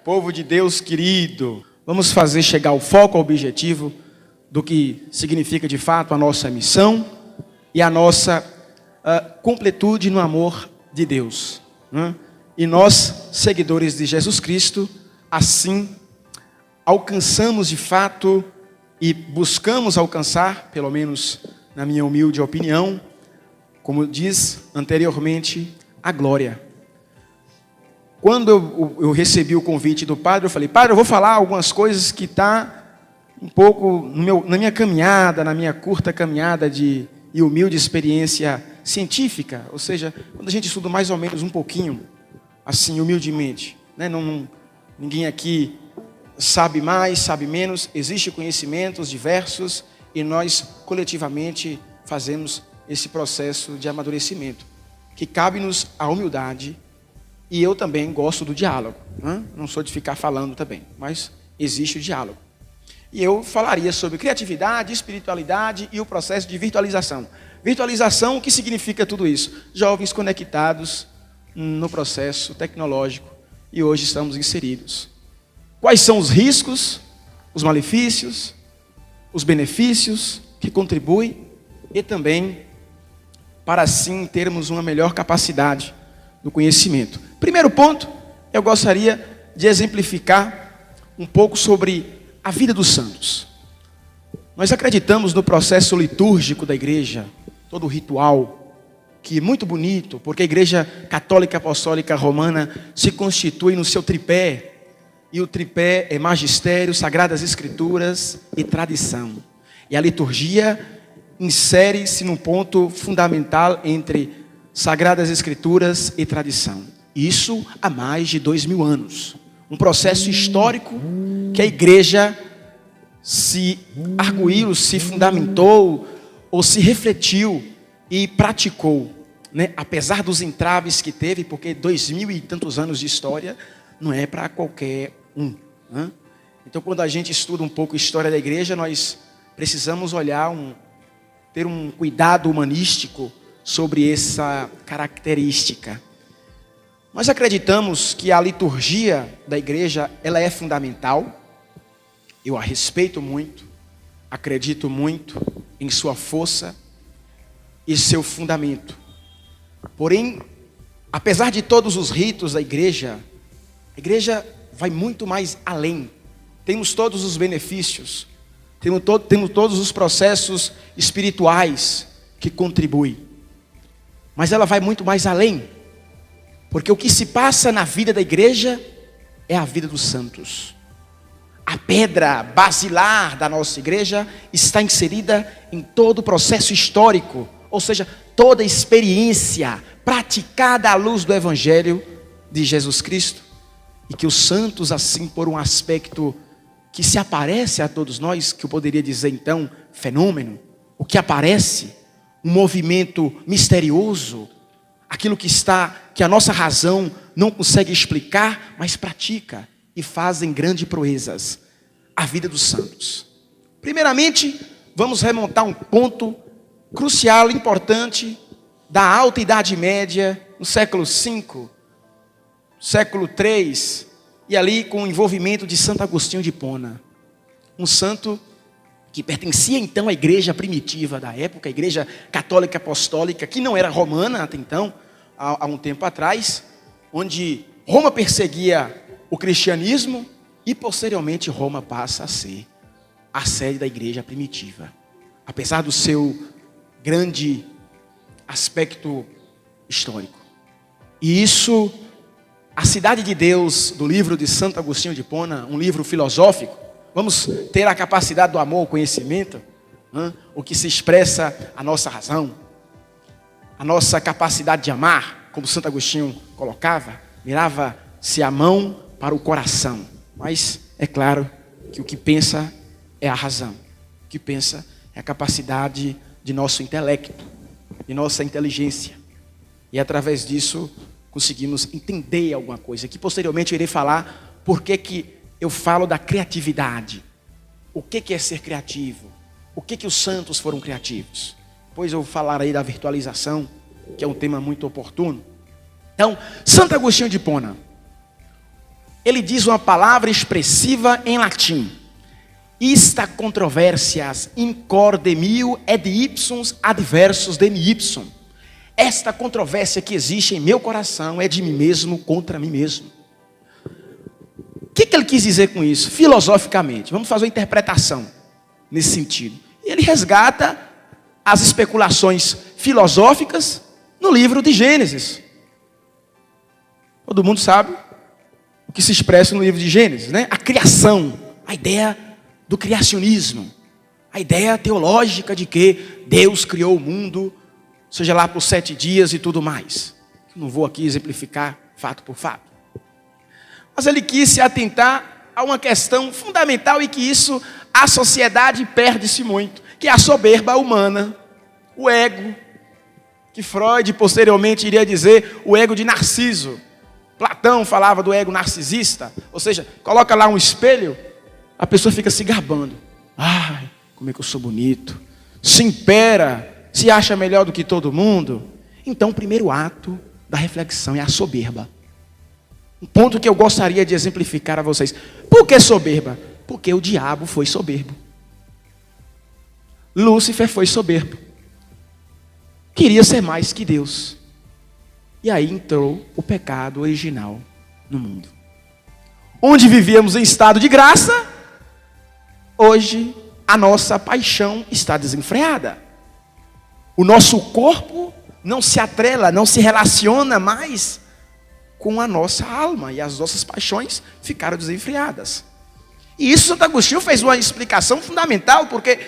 Povo de Deus querido, vamos fazer chegar o foco ao objetivo do que significa de fato a nossa missão e a nossa completude no amor de Deus, né? E nós, seguidores de Jesus Cristo, assim alcançamos de fato e buscamos alcançar, pelo menos na minha humilde opinião, como diz anteriormente, a glória. Quando eu recebi o convite do padre, eu falei: padre, eu vou falar algumas coisas que está um pouco na minha caminhada, na minha curta caminhada e humilde experiência científica, ou seja, quando a gente estuda mais ou menos um pouquinho, assim, humildemente, né? Ninguém aqui sabe mais, sabe menos, existem conhecimentos diversos e nós coletivamente fazemos esse processo de amadurecimento, que cabe-nos a humildade. E eu também gosto do diálogo, né? Não sou de ficar falando também, mas existe o diálogo. E eu falaria sobre criatividade, espiritualidade e o processo de virtualização. Virtualização, o que significa tudo isso? Jovens conectados no processo tecnológico e hoje estamos inseridos. Quais são os riscos, os malefícios, os benefícios que contribuem e também para assim termos uma melhor capacidade do conhecimento. Primeiro ponto, eu gostaria de exemplificar um pouco sobre a vida dos santos. Nós acreditamos no processo litúrgico da igreja, todo o ritual, que é muito bonito, porque a Igreja Católica Apostólica Romana se constitui no seu tripé, e o tripé é magistério, sagradas escrituras e tradição. E a liturgia insere-se num ponto fundamental entre sagradas escrituras e tradição. Isso há mais de 2000 anos. Um processo histórico que a igreja se arguiu, se fundamentou ou se refletiu e praticou, né? Apesar dos entraves que teve, porque 2000 e tantos anos de história não é para qualquer um, né? Então, quando a gente estuda um pouco a história da igreja, nós precisamos olhar, ter um cuidado humanístico sobre essa característica. Nós acreditamos que a liturgia da igreja, ela é fundamental. Eu a respeito muito, acredito muito em sua força e seu fundamento. Porém, apesar de todos os ritos da igreja, a igreja vai muito mais além. Temos todos os benefícios, temos todos os processos espirituais que contribuem. Mas ela vai muito mais além, porque o que se passa na vida da igreja é a vida dos santos. A pedra basilar da nossa igreja está inserida em todo o processo histórico, ou seja, toda a experiência praticada à luz do Evangelho de Jesus Cristo, e que os santos, assim, por um aspecto que se aparece a todos nós, que eu poderia dizer então, fenômeno, o que aparece, um movimento misterioso, aquilo que a nossa razão não consegue explicar, mas pratica e fazem grandes proezas, a vida dos santos. Primeiramente, vamos remontar um ponto crucial, importante, da Alta Idade Média, no século V, século III, e ali com o envolvimento de Santo Agostinho de Hipona, um santo que pertencia então à igreja primitiva da época, a igreja católica apostólica, que não era romana até então, há um tempo atrás, onde Roma perseguia o cristianismo e posteriormente Roma passa a ser a sede da igreja primitiva. Apesar do seu grande aspecto histórico. E isso, a Cidade de Deus, do livro de Santo Agostinho de Hipona, um livro filosófico, vamos ter a capacidade do amor, o conhecimento, o que se expressa a nossa razão, a nossa capacidade de amar, como Santo Agostinho colocava, mirava-se a mão para o coração. Mas é claro que o que pensa é a razão, o que pensa é a capacidade de nosso intelecto, de nossa inteligência. E através disso conseguimos entender alguma coisa, que posteriormente eu irei falar por que eu falo da criatividade. O que é ser criativo? O que os santos foram criativos? Depois eu falarei da virtualização, que é um tema muito oportuno. Então, Santo Agostinho de Hipona, ele diz uma palavra expressiva em latim. Ista controversias in cor de mio et ipsum adversus de mi ipsum. Esta controvérsia que existe em meu coração é de mim mesmo contra mim mesmo. O que ele quis dizer com isso? Filosoficamente, vamos fazer uma interpretação nesse sentido. E ele resgata as especulações filosóficas no livro de Gênesis. Todo mundo sabe o que se expressa no livro de Gênesis, né? A criação, a ideia do criacionismo, a ideia teológica de que Deus criou o mundo, seja lá por 7 dias e tudo mais. Não vou aqui exemplificar fato por fato. Mas ele quis se atentar a uma questão fundamental e que isso a sociedade perde-se muito, que é a soberba humana, o ego, que Freud posteriormente iria dizer o ego de Narciso. Platão falava do ego narcisista, ou seja, coloca lá um espelho, a pessoa fica se gabando. Ai, como é que eu sou bonito. Se impera, se acha melhor do que todo mundo. Então o primeiro ato da reflexão é a soberba. Um ponto que eu gostaria de exemplificar a vocês. Por que soberba? Porque o diabo foi soberbo. Lúcifer foi soberbo. Queria ser mais que Deus. E aí entrou o pecado original no mundo. Onde vivíamos em estado de graça, hoje a nossa paixão está desenfreada. O nosso corpo não se atrela, não se relaciona mais com a nossa alma. E as nossas paixões ficaram desenfreadas. E isso Santo Agostinho fez uma explicação fundamental, porque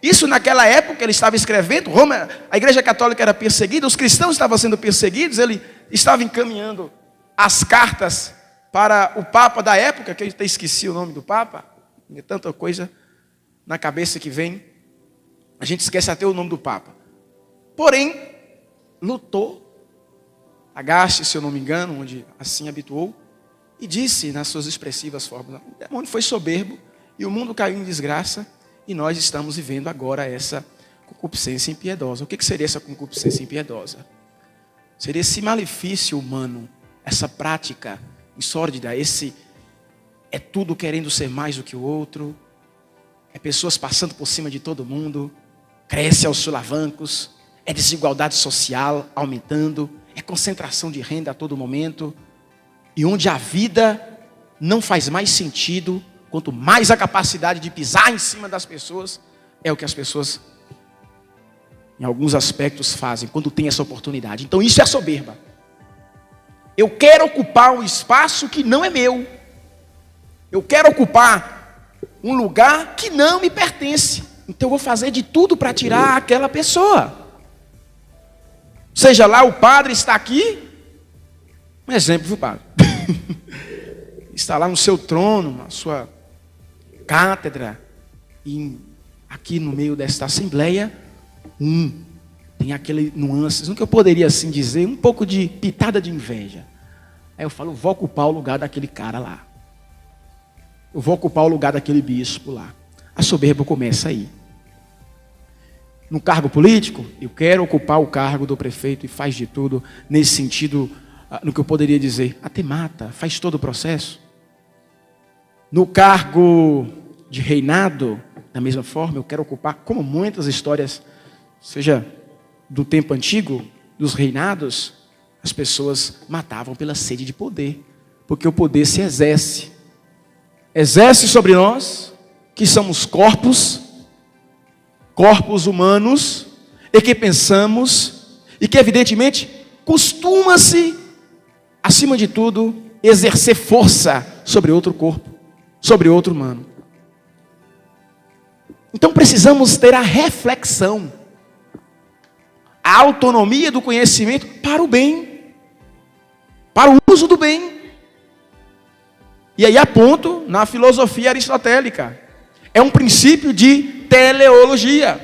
isso naquela época ele estava escrevendo, Roma, a igreja católica era perseguida, os cristãos estavam sendo perseguidos, ele estava encaminhando as cartas para o Papa da época, que eu até esqueci o nome do Papa, tem tanta coisa na cabeça que vem, a gente esquece até o nome do Papa. Porém, lutou, Agaste, se eu não me engano, onde assim habituou, e disse nas suas expressivas formas, o demônio foi soberbo e o mundo caiu em desgraça e nós estamos vivendo agora essa concupiscência impiedosa. O que seria essa concupiscência impiedosa? Seria esse malefício humano, essa prática insórdida, esse é tudo querendo ser mais do que o outro, é pessoas passando por cima de todo mundo, cresce aos solavancos, é desigualdade social aumentando, é concentração de renda a todo momento, e onde a vida não faz mais sentido, quanto mais a capacidade de pisar em cima das pessoas, é o que as pessoas, em alguns aspectos, fazem, quando tem essa oportunidade. Então isso é soberba. Eu quero ocupar um espaço que não é meu. Eu quero ocupar um lugar que não me pertence. Então eu vou fazer de tudo para tirar aquela pessoa. Seja lá, o padre está aqui, um exemplo, viu, padre? Está lá no seu trono, na sua cátedra, e aqui no meio desta assembleia, tem aquele nuances, no que eu poderia assim dizer, um pouco de pitada de inveja. Aí eu falo, eu vou ocupar o lugar daquele cara lá. Eu vou ocupar o lugar daquele bispo lá. A soberba começa aí. No cargo político, eu quero ocupar o cargo do prefeito e faz de tudo nesse sentido, no que eu poderia dizer, até mata, faz todo o processo. No cargo de reinado, da mesma forma, eu quero ocupar, como muitas histórias, seja do tempo antigo, dos reinados, as pessoas matavam pela sede de poder, porque o poder se exerce sobre nós, que somos corpos humanos, e que pensamos, e que evidentemente costuma-se, acima de tudo, exercer força sobre outro corpo, sobre outro humano. Então precisamos ter a reflexão, a autonomia do conhecimento para o bem, para o uso do bem. E aí aponto na filosofia aristotélica, é um princípio de teleologia.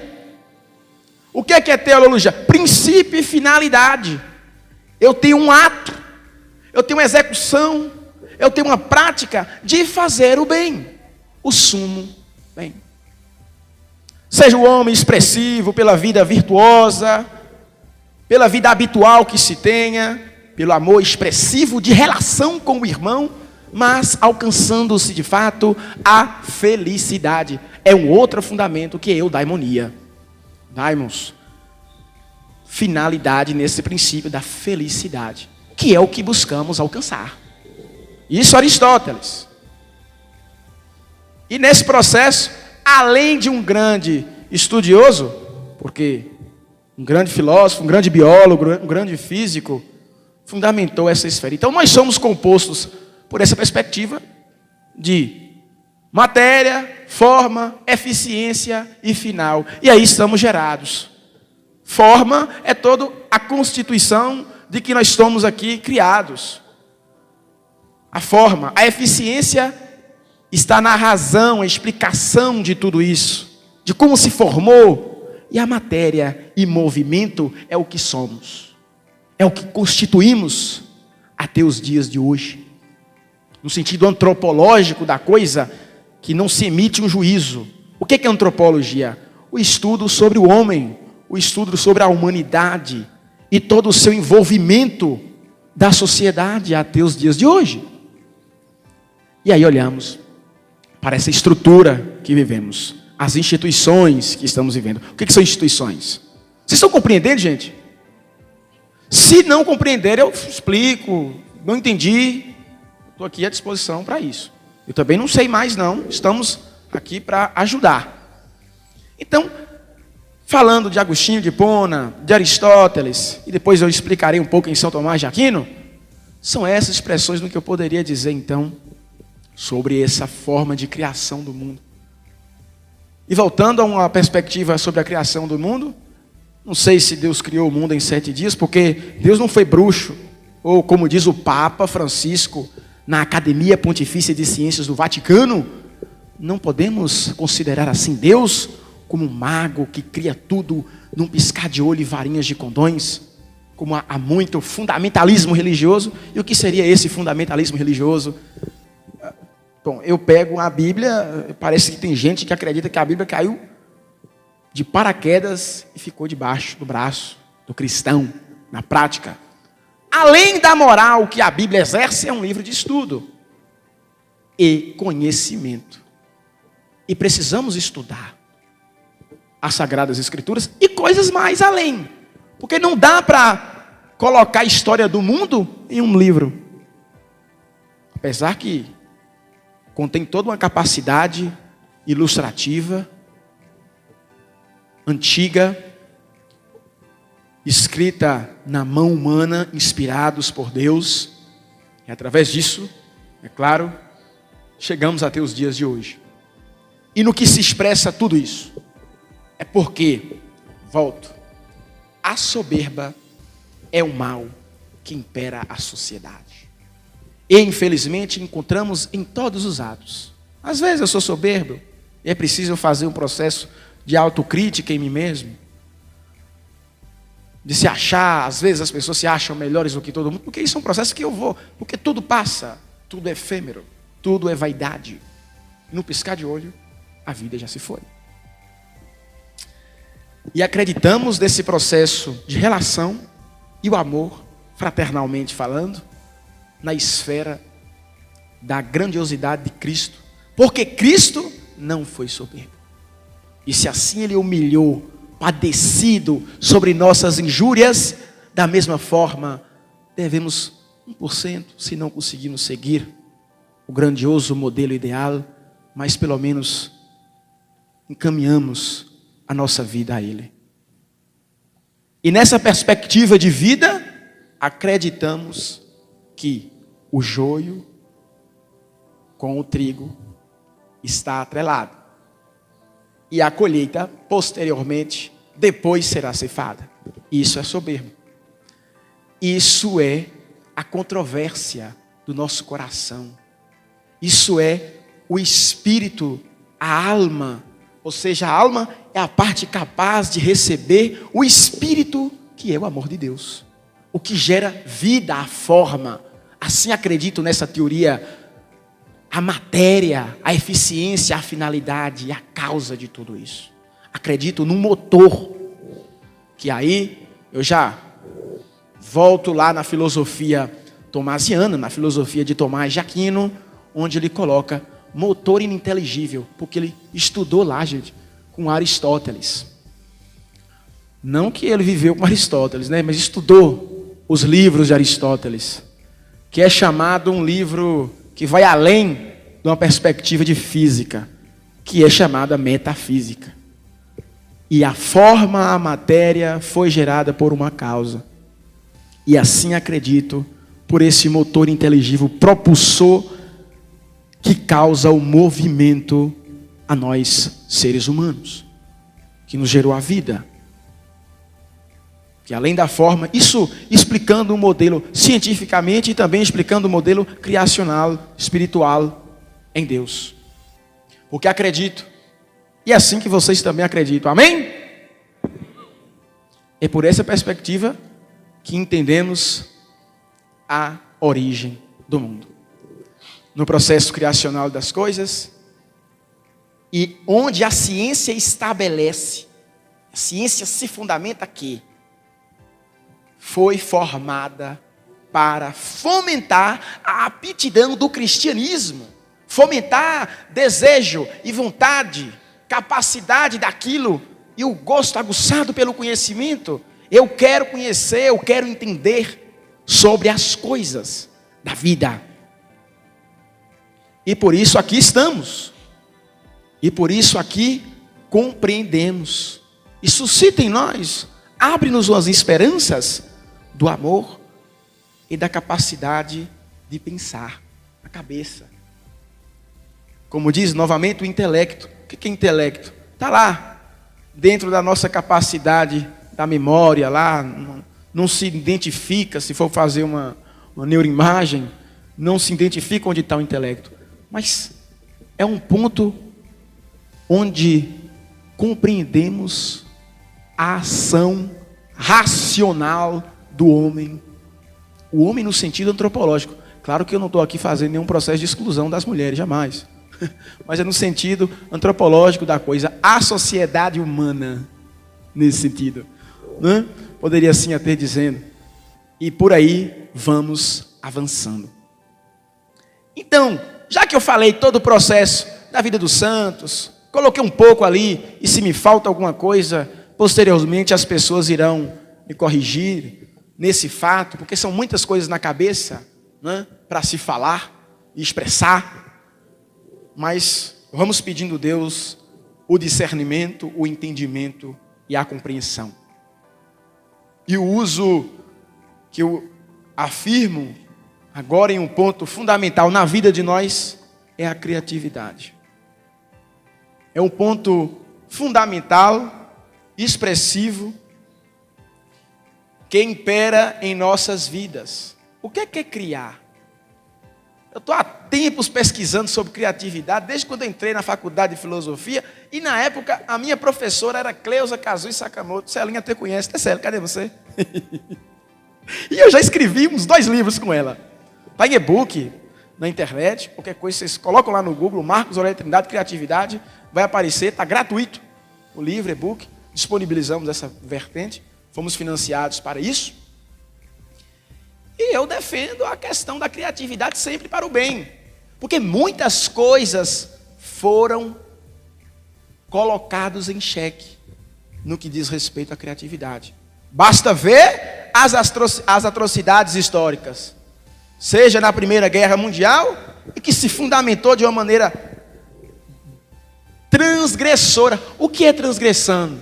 O que é teleologia? Princípio e finalidade. Eu tenho um ato, eu tenho uma execução, eu tenho uma prática de fazer o bem, o sumo bem. Seja o homem expressivo pela vida virtuosa, pela vida habitual que se tenha, pelo amor expressivo de relação com o irmão, mas alcançando-se de fato a felicidade. É um outro fundamento que é eudaimonia. Daimos. Finalidade nesse princípio da felicidade, que é o que buscamos alcançar. Isso Aristóteles. E nesse processo, além de um grande estudioso, porque um grande filósofo, um grande biólogo, um grande físico, fundamentou essa esfera. Então nós somos compostos por essa perspectiva de matéria, forma, eficiência e final. E aí estamos gerados. Forma é toda a constituição de que nós estamos aqui criados. A forma, a eficiência está na razão, a explicação de tudo isso, de como se formou. E a matéria e movimento é o que somos, é o que constituímos até os dias de hoje. No sentido antropológico da coisa, que não se emite um juízo. O que é antropologia? O estudo sobre o homem, o estudo sobre a humanidade e todo o seu envolvimento da sociedade até os dias de hoje. E aí olhamos para essa estrutura que vivemos, as instituições que estamos vivendo. O que são instituições? Vocês estão compreendendo, gente? Se não compreender, eu explico. Não entendi, estou aqui à disposição para isso. Eu também não sei mais não, estamos aqui para ajudar. Então, falando de Agostinho de Hipona, de Aristóteles, e depois eu explicarei um pouco em São Tomás de Aquino, são essas expressões no que eu poderia dizer então, sobre essa forma de criação do mundo. E voltando a uma perspectiva sobre a criação do mundo, não sei se Deus criou o mundo em 7 dias, porque Deus não foi bruxo, ou como diz o Papa Francisco, na Academia Pontifícia de Ciências do Vaticano, não podemos considerar assim Deus como um mago que cria tudo num piscar de olho e varinhas de condões, como há muito fundamentalismo religioso. E o que seria esse fundamentalismo religioso? Bom, eu pego a Bíblia, parece que tem gente que acredita que a Bíblia caiu de paraquedas e ficou debaixo do braço do cristão, na prática. Além da moral que a Bíblia exerce, é um livro de estudo e conhecimento. E precisamos estudar as Sagradas Escrituras e coisas mais além. Porque não dá para colocar a história do mundo em um livro. Apesar que contém toda uma capacidade ilustrativa, antiga, escrita na mão humana, inspirados por Deus. E através disso, é claro, chegamos até os dias de hoje. E no que se expressa tudo isso? É porque, volto, a soberba é o mal que impera a sociedade. E infelizmente encontramos em todos os atos. Às vezes eu sou soberbo e é preciso fazer um processo de autocrítica em mim mesmo. De se achar, às vezes as pessoas se acham melhores do que todo mundo, porque isso é um processo que eu vou, porque tudo passa, tudo é efêmero, tudo é vaidade. No piscar de olho, a vida já se foi. E acreditamos nesse processo de relação e o amor, fraternalmente falando, na esfera da grandiosidade de Cristo. Porque Cristo não foi soberbo. E se assim Ele humilhou, padecido sobre nossas injúrias, da mesma forma, devemos 1%, se não conseguirmos seguir o grandioso modelo ideal, mas pelo menos encaminhamos a nossa vida a Ele. E nessa perspectiva de vida, acreditamos que o joio com o trigo está atrelado. E a colheita, posteriormente, depois será ceifada. Isso é soberbo. Isso é a controvérsia do nosso coração. Isso é o espírito, a alma. Ou seja, a alma é a parte capaz de receber o espírito que é o amor de Deus. O que gera vida à forma. Assim acredito nessa teoria. A matéria, a eficiência, a finalidade e a causa de tudo isso. Acredito num motor. Que aí eu já volto lá na filosofia tomasiana, na filosofia de Tomás de Aquino, onde ele coloca motor ininteligível, porque ele estudou lá, gente, com Aristóteles. Não que ele viveu com Aristóteles, né? Mas estudou os livros de Aristóteles, que é chamado um livro que vai além de uma perspectiva de física, que é chamada metafísica. E a forma, a matéria foi gerada por uma causa. E assim acredito, por esse motor inteligível, propulsor que causa o movimento a nós, seres humanos, que nos gerou a vida. Que além da forma, isso explicando o modelo cientificamente e também explicando o modelo criacional, espiritual em Deus. Porque acredito, e é assim que vocês também acreditam, amém? É por essa perspectiva que entendemos a origem do mundo. No processo criacional das coisas, e onde a ciência estabelece, a ciência se fundamenta aqui, foi formada para fomentar a aptidão do cristianismo, fomentar desejo e vontade, capacidade daquilo e o gosto aguçado pelo conhecimento. Eu quero conhecer, eu quero entender sobre as coisas da vida. E por isso aqui estamos. E por isso aqui compreendemos. E suscita em nós, abre-nos as esperanças do amor e da capacidade de pensar, a cabeça. Como diz novamente o intelecto. O que é intelecto? Está lá, dentro da nossa capacidade da memória, lá, não se identifica, se for fazer uma neuroimagem, não se identifica onde está o intelecto. Mas é um ponto onde compreendemos a ação racional do homem. O homem no sentido antropológico. Claro que eu não estou aqui fazendo nenhum processo de exclusão das mulheres, jamais. Mas é no sentido antropológico da coisa. A sociedade humana, nesse sentido. Né? Poderia assim até dizendo. E por aí vamos avançando. Então, já que eu falei todo o processo da vida dos santos, coloquei um pouco ali, e se me falta alguma coisa, posteriormente as pessoas irão me corrigir nesse fato, porque são muitas coisas na cabeça, né, para se falar e expressar, mas vamos pedindo a Deus o discernimento, o entendimento e a compreensão. E o uso que eu afirmo agora em um ponto fundamental na vida de nós é a criatividade. É um ponto fundamental, expressivo, que impera em nossas vidas. O que é criar? Eu estou há tempos pesquisando sobre criatividade, desde quando eu entrei na faculdade de filosofia, e na época a minha professora era Cleusa Kazui Sakamoto. Celinha até conhece, né, Célia? Cadê você? E eu já escrevi uns 2 livros com ela. Está em e-book, na internet, qualquer coisa, vocês colocam lá no Google, Marcos Aurélio Trindade, Criatividade, vai aparecer, está gratuito o livro, e-book, disponibilizamos essa vertente, fomos financiados para isso. E eu defendo a questão da criatividade sempre para o bem, porque muitas coisas foram colocadas em xeque no que diz respeito à criatividade. Basta ver as atrocidades históricas, seja na Primeira Guerra Mundial, e que se fundamentou de uma maneira transgressora. O que é transgressão?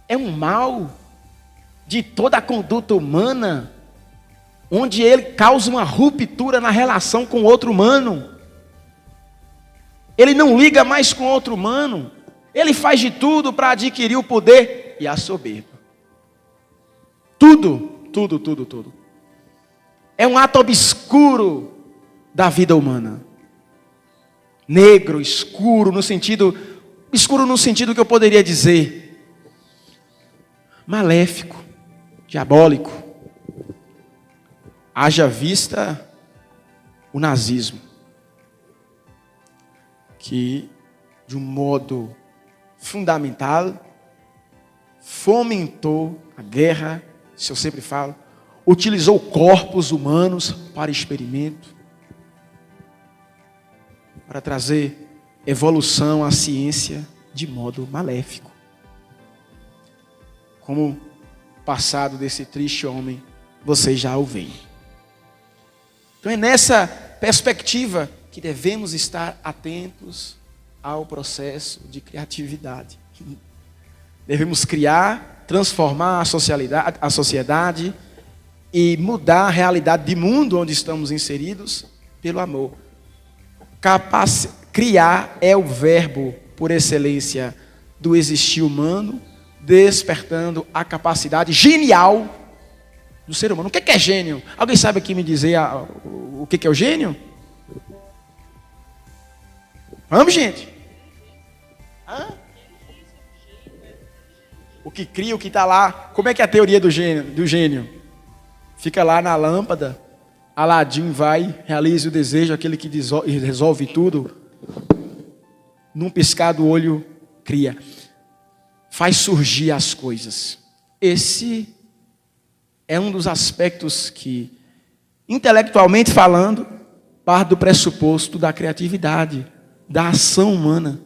É um mal de toda a conduta humana, onde ele causa uma ruptura na relação com o outro humano. Ele não liga mais com o outro humano. Ele faz de tudo para adquirir o poder e a soberba. Tudo. É um ato obscuro da vida humana. Negro, escuro no sentido que eu poderia dizer maléfico, diabólico. Haja vista o nazismo, que de um modo fundamental fomentou a guerra, isso eu sempre falo, utilizou corpos humanos para experimento. para trazer evolução à ciência de modo maléfico. Como o passado desse triste homem, vocês já o veem. Então é nessa perspectiva que devemos estar atentos ao processo de criatividade. Devemos criar, transformar a sociedade e mudar a realidade de mundo onde estamos inseridos pelo amor. Criar é o verbo por excelência do existir humano, despertando a capacidade genial do ser humano. O que é gênio? Alguém sabe aqui me dizer o que é o gênio? Vamos, gente? Hã? O que cria, o que está lá. Como é que é a teoria do gênio? Fica lá na lâmpada, Aladim vai, realiza o desejo, aquele que resolve tudo. Num piscar do olho, cria. Faz surgir as coisas. Esse é um dos aspectos que, intelectualmente falando, parte do pressuposto da criatividade, da ação humana.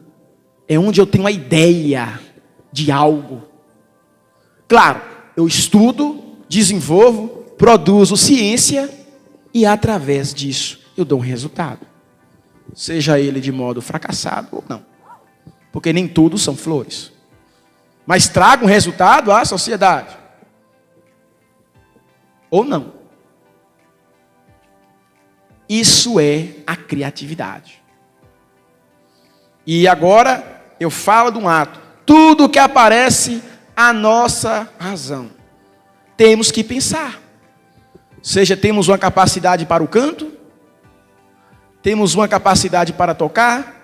É onde eu tenho a ideia de algo. Claro, eu estudo, desenvolvo, produzo ciência e através disso eu dou um resultado. Seja ele de modo fracassado ou não. Porque nem tudo são flores. Mas traga um resultado à sociedade. Ou não. Isso é a criatividade. E agora eu falo de um ato. Tudo que aparece à nossa razão. Temos que pensar. Seja temos uma capacidade para o canto, temos uma capacidade para tocar,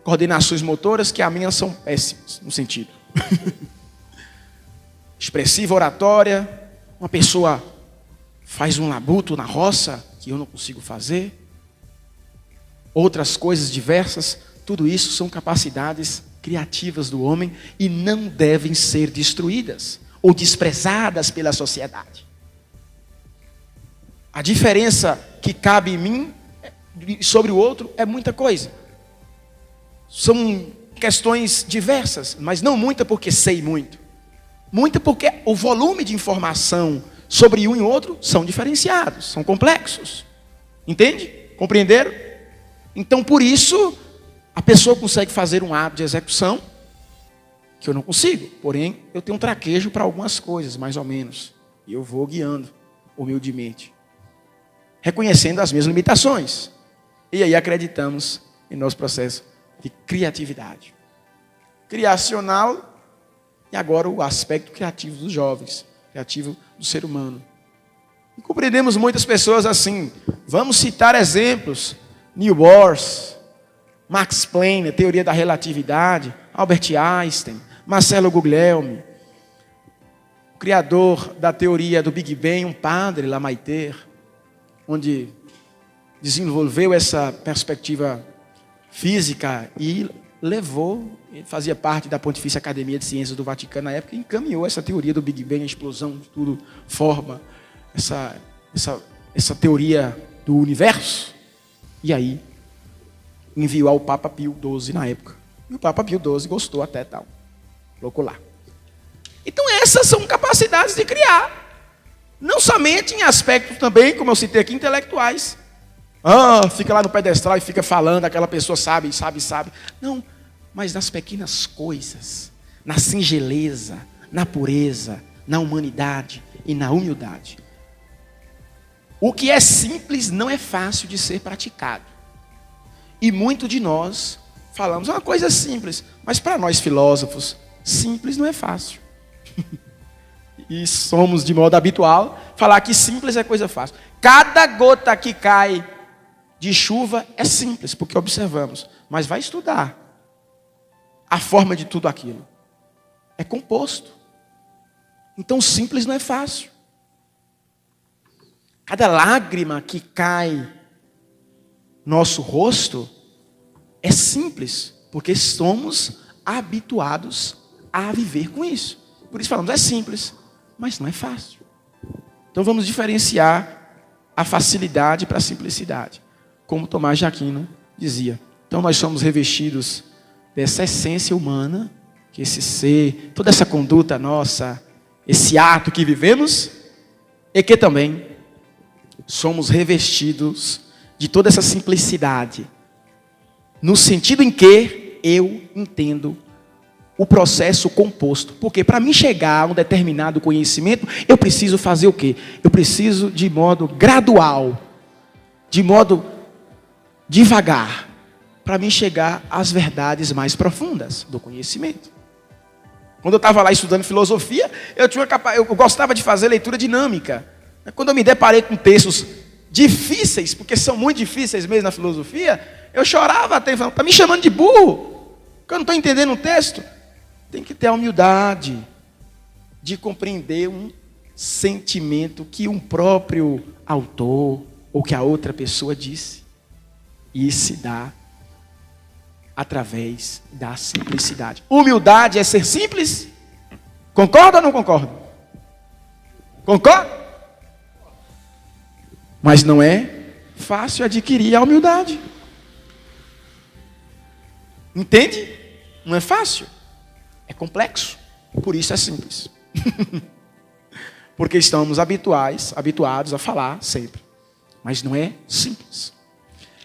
coordenações motoras que a minha são péssimas, no sentido. Expressiva oratória, uma pessoa faz um labuto na roça, que eu não consigo fazer. Outras coisas diversas, tudo isso são capacidades criativas do homem e não devem ser destruídas ou desprezadas pela sociedade. A diferença que cabe em mim sobre o outro é muita coisa. São questões diversas, mas não muita porque sei muito. Muita porque o volume de informação sobre um e outro são diferenciados, são complexos. Entende? Compreenderam? Então, por isso, a pessoa consegue fazer um ato de execução que eu não consigo. Porém, eu tenho um traquejo para algumas coisas, mais ou menos. E eu vou guiando, humildemente. Reconhecendo as minhas limitações. E aí acreditamos em nosso processo de criatividade. Criacional e agora o aspecto criativo dos jovens, criativo do ser humano. E compreendemos muitas pessoas assim. Vamos citar exemplos. Neil Bohr, Max Planck, a teoria da relatividade, Albert Einstein, Marcelo Guglielmi, o criador da teoria do Big Bang, um padre, Lamaitre, onde desenvolveu essa perspectiva física e levou, ele fazia parte da Pontifícia Academia de Ciências do Vaticano na época, e encaminhou essa teoria do Big Bang, a explosão de tudo, forma, essa teoria do universo, e aí enviou ao Papa Pio XII na época. E o Papa Pio XII gostou até tal, colocou lá. Então essas são capacidades de criar. Não somente em aspectos também, como eu citei aqui, intelectuais. Fica lá no pedestal e fica falando, aquela pessoa sabe. Não, mas nas pequenas coisas, na singeleza, na pureza, na humanidade e na humildade. O que é simples não é fácil de ser praticado. E muito de nós falamos uma coisa simples, mas para nós filósofos, simples não é fácil. E somos de modo habitual falar que simples é coisa fácil. Cada gota que cai de chuva é simples, porque observamos. Mas vai estudar a forma de tudo aquilo. É composto. Então simples não é fácil. Cada lágrima que cai no nosso rosto é simples, porque somos habituados a viver com isso. Por isso falamos, é simples, mas não é fácil. Então vamos diferenciar a facilidade para a simplicidade. como Tomás de Aquino dizia. Então nós somos revestidos dessa essência humana, que esse ser, toda essa conduta nossa, esse ato que vivemos, e que também somos revestidos de toda essa simplicidade, no sentido em que eu entendo o processo composto. Porque para mim chegar a um determinado conhecimento, eu preciso fazer o quê? Eu preciso de modo gradual, de modo devagar, para mim chegar às verdades mais profundas do conhecimento. Quando eu estava lá estudando filosofia, eu gostava de fazer leitura dinâmica. Quando eu me deparei com textos difíceis, porque são muito difíceis mesmo na filosofia, eu chorava até, falando, está me chamando de burro, porque eu não estou entendendo o texto. Tem que ter a humildade de compreender um sentimento que um próprio autor ou que a outra pessoa disse. E se dá através da simplicidade. Humildade é ser simples? Concorda ou não concorda? Concorda? Mas não é fácil adquirir a humildade. Entende? Não é fácil. É complexo. Por isso é simples. Porque estamos habituados a falar sempre. Mas não é simples.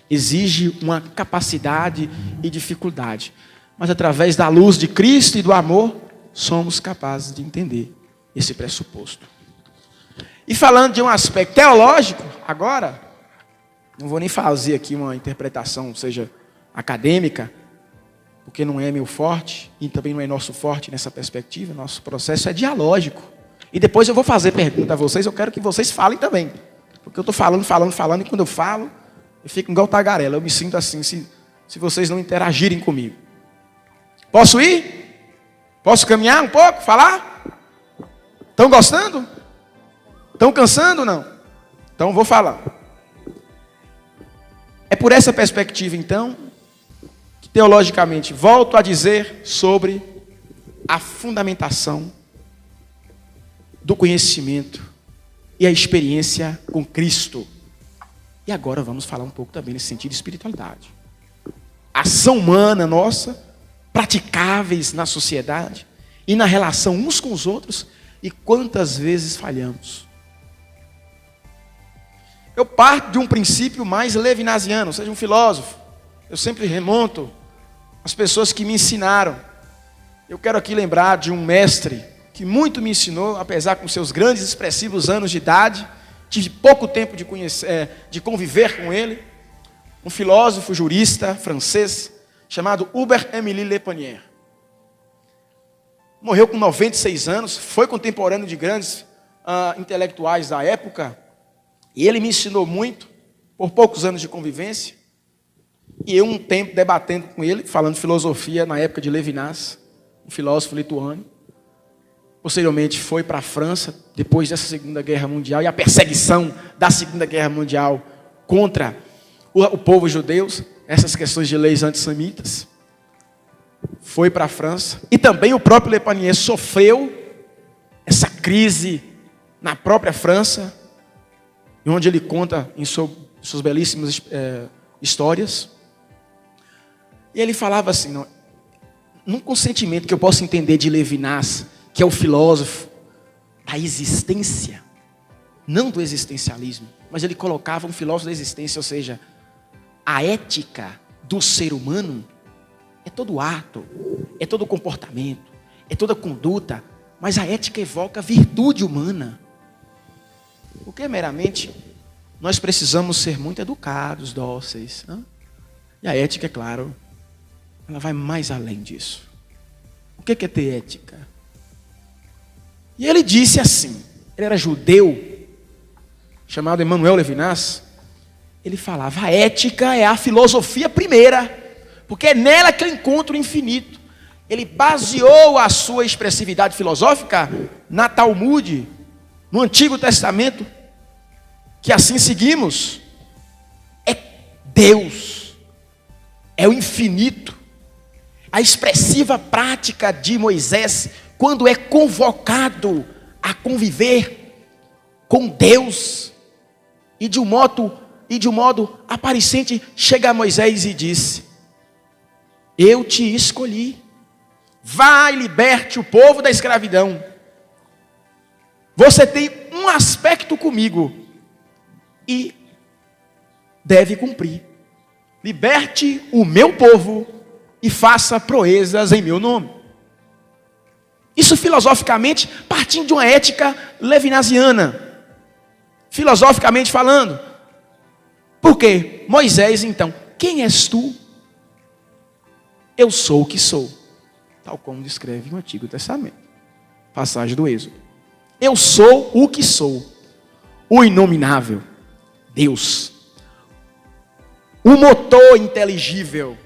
Exige uma capacidade e dificuldade. Mas através da luz de Cristo e do amor, somos capazes de entender esse pressuposto. E falando de um aspecto teológico, agora, não vou nem fazer aqui uma interpretação, seja acadêmica, porque não é meu forte, e também não é nosso forte nessa perspectiva, nosso processo é dialógico. E depois eu vou fazer pergunta a vocês, eu quero que vocês falem também. Porque eu estou falando, e quando eu falo, eu fico igual tagarela, eu me sinto assim, se vocês não interagirem comigo. Posso ir? Posso caminhar um pouco, falar? Estão gostando? Estão cansando ou não? Então vou falar. É por essa perspectiva, então, que teologicamente volto a dizer sobre a fundamentação do conhecimento e a experiência com Cristo. E agora vamos falar um pouco também nesse sentido de espiritualidade. Ação humana nossa, praticáveis na sociedade e na relação uns com os outros, e quantas vezes falhamos. Eu parto de um princípio mais levinasiano, ou seja, um filósofo. Eu sempre remonto às pessoas que me ensinaram. Eu quero aqui lembrar de um mestre que muito me ensinou, apesar com seus grandes e expressivos anos de idade. Tive pouco tempo de conviver com ele. Um filósofo jurista francês chamado Hubert-Émile Leponnier. Morreu com 96 anos, foi contemporâneo de grandes intelectuais da época. E ele me ensinou muito, por poucos anos de convivência. E eu um tempo debatendo com ele, falando filosofia na época de Levinas, um filósofo lituano. Posteriormente foi para a França, depois dessa Segunda Guerra Mundial, e a perseguição da Segunda Guerra Mundial contra o povo judeu, essas questões de leis antissemitas. Foi para a França. E também o próprio Leponnier sofreu essa crise na própria França, onde ele conta em suas belíssimas histórias. E ele falava assim, num consentimento que eu posso entender de Levinas, que é o filósofo da existência, não do existencialismo, mas ele colocava um filósofo da existência, ou seja, a ética do ser humano é todo ato, é todo comportamento, é toda conduta, mas a ética evoca a virtude humana. Porque meramente nós precisamos ser muito educados, dóceis. E a ética, é claro, ela vai mais além disso. O que é ter ética? E ele disse assim, ele era judeu, chamado Emmanuel Levinas. Ele falava, a ética é a filosofia primeira, porque é nela que eu encontro o infinito. Ele baseou a sua expressividade filosófica na Talmud, no Antigo Testamento, que assim seguimos. É Deus, é o infinito. A expressiva prática de Moisés, quando é convocado a conviver com Deus, e de um modo e de um modo aparecente chega a Moisés e disse: eu te escolhi, vai e liberte o povo da escravidão. Você tem um aspecto comigo e deve cumprir. Liberte o meu povo e faça proezas em meu nome. Isso filosoficamente partindo de uma ética levinasiana, filosoficamente falando. Por quê? Moisés, então, quem és tu? Eu sou o que sou, tal como descreve o Antigo Testamento, passagem do Êxodo. Eu sou o que sou, o inominável, Deus, o motor inteligível,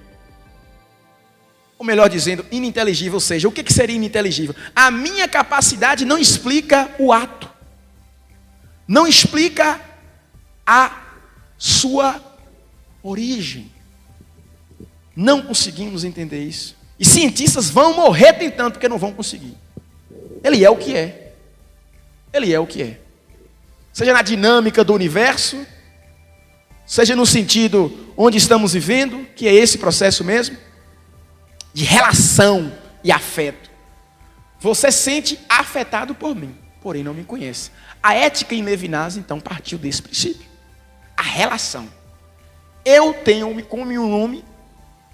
ou melhor dizendo, ininteligível. Ou seja, o que seria ininteligível? A minha capacidade não explica o ato, não explica a sua origem. Não conseguimos entender isso. E cientistas vão morrer tentando, porque não vão conseguir. Ele é o que é. Ele é o que é. Seja na dinâmica do universo, seja no sentido onde estamos vivendo, que é esse processo mesmo, de relação e afeto. Você sente afetado por mim, porém não me conhece. A ética em Levinas, então, partiu desse princípio. A relação. Eu tenho como um nome,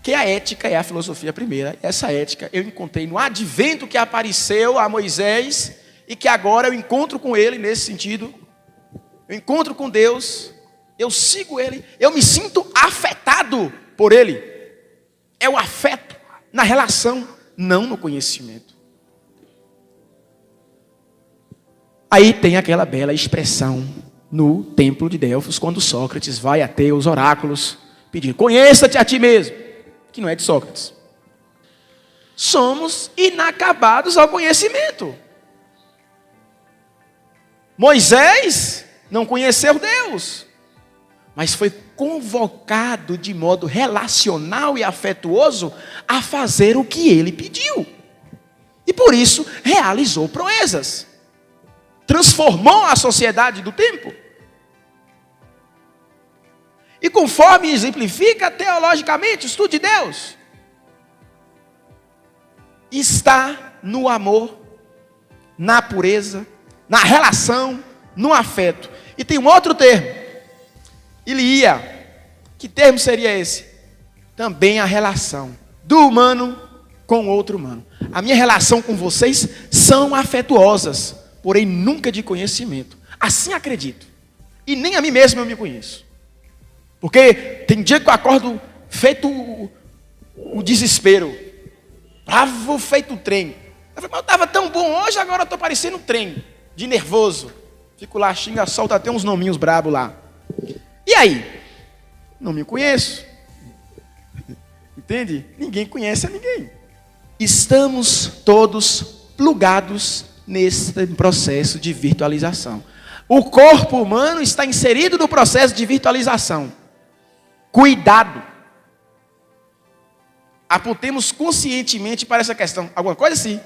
que a ética é a filosofia primeira. Essa ética eu encontrei no advento que apareceu a Moisés, e que agora eu encontro com ele nesse sentido. Eu encontro com Deus, eu sigo ele, eu me sinto afetado por ele. É o afeto na relação, não no conhecimento. Aí tem aquela bela expressão no templo de Delfos, quando Sócrates vai até os oráculos, pedindo: conheça-te a ti mesmo, que não é de Sócrates. Somos inacabados ao conhecimento. Moisés não conheceu Deus, mas foi convocado de modo relacional e afetuoso a fazer o que ele pediu. E por isso realizou proezas. Transformou a sociedade do tempo. E conforme exemplifica teologicamente o estudo de Deus, está no amor, na pureza, na relação, no afeto. E tem um outro termo, ilia. Que termo seria esse? Também a relação do humano com outro humano. A minha relação com vocês são afetuosas, porém nunca de conhecimento. Assim acredito. E nem a mim mesmo eu me conheço. Porque tem dia que eu acordo feito o desespero, bravo feito um trem. Eu estava tão bom hoje, agora eu estou parecendo um trem, de nervoso. Fico lá, xinga, solta até uns nominhos brabos lá. E aí? Não me conheço. Entende? Ninguém conhece a ninguém. Estamos todos plugados nesse processo de virtualização. O corpo humano está inserido no processo de virtualização. Cuidado. Apontemos conscientemente para essa questão. Alguma coisa assim?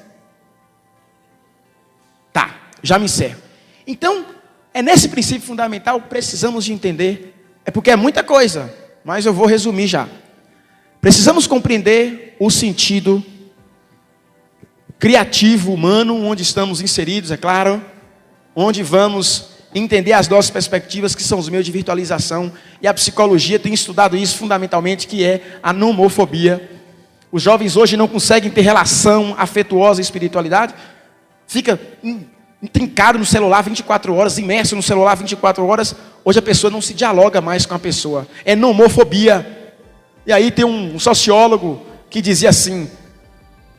Tá, já me encerro. Então, é nesse princípio fundamental que precisamos de entender. É porque é muita coisa, mas eu vou resumir já. Precisamos compreender o sentido criativo humano, onde estamos inseridos, é claro, onde vamos entender as nossas perspectivas, que são os meios de virtualização, e a psicologia tem estudado isso fundamentalmente, que é a nomofobia. Os jovens hoje não conseguem ter relação afetuosa e espiritualidade, fica intrincado no celular 24 horas, imerso no celular 24 horas, hoje a pessoa não se dialoga mais com a pessoa, é nomofobia. E aí tem um sociólogo que dizia assim: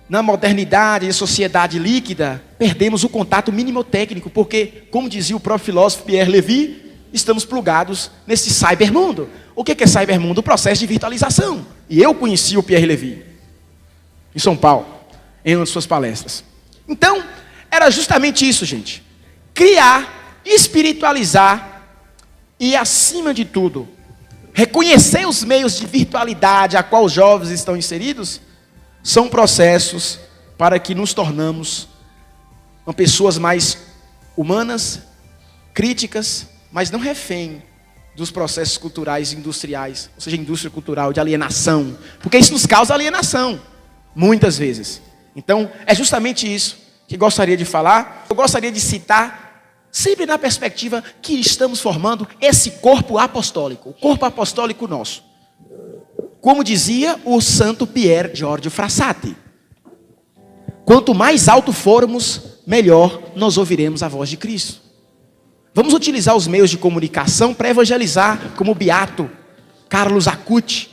na modernidade e sociedade líquida, perdemos o contato mínimo-técnico, porque, como dizia o próprio filósofo Pierre Levy, estamos plugados nesse cybermundo. O que é cybermundo? O processo de virtualização. E eu conheci o Pierre Levy, em São Paulo, em uma de suas palestras. Então, era justamente isso, gente. Criar, espiritualizar e, acima de tudo, reconhecer os meios de virtualidade a qual os jovens estão inseridos, são processos para que nos tornamos pessoas mais humanas, críticas, mas não refém dos processos culturais e industriais, ou seja, indústria cultural de alienação, porque isso nos causa alienação, muitas vezes. Então, é justamente isso que gostaria de falar. Eu gostaria de citar, sempre na perspectiva que estamos formando esse corpo apostólico, o corpo apostólico nosso. Como dizia o santo Pier Giorgio Frassati, quanto mais alto formos, melhor nós ouviremos a voz de Cristo. Vamos utilizar os meios de comunicação para evangelizar, como o beato Carlos Acuti,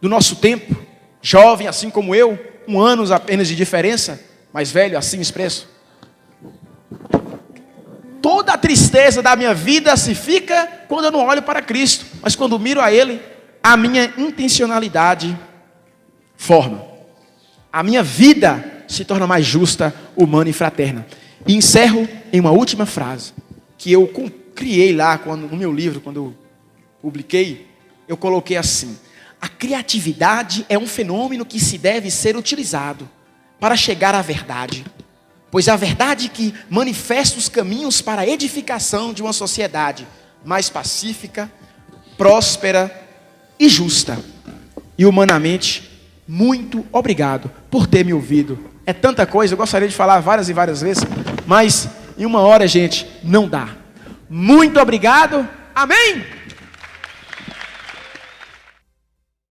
do nosso tempo, jovem assim como eu, 1 ano apenas de diferença, mais velho assim expresso. Toda a tristeza da minha vida se fica quando eu não olho para Cristo, mas quando miro a Ele, a minha intencionalidade forma. A minha vida se torna mais justa, humana e fraterna. E encerro em uma última frase, que eu criei lá no meu livro, quando eu publiquei, eu coloquei assim: a criatividade é um fenômeno que se deve ser utilizado para chegar à verdade, pois é a verdade que manifesta os caminhos para a edificação de uma sociedade mais pacífica, próspera e justa. E humanamente, muito obrigado por ter me ouvido. É tanta coisa, eu gostaria de falar várias e várias vezes, mas em 1 hora, gente, não dá. Muito obrigado. Amém?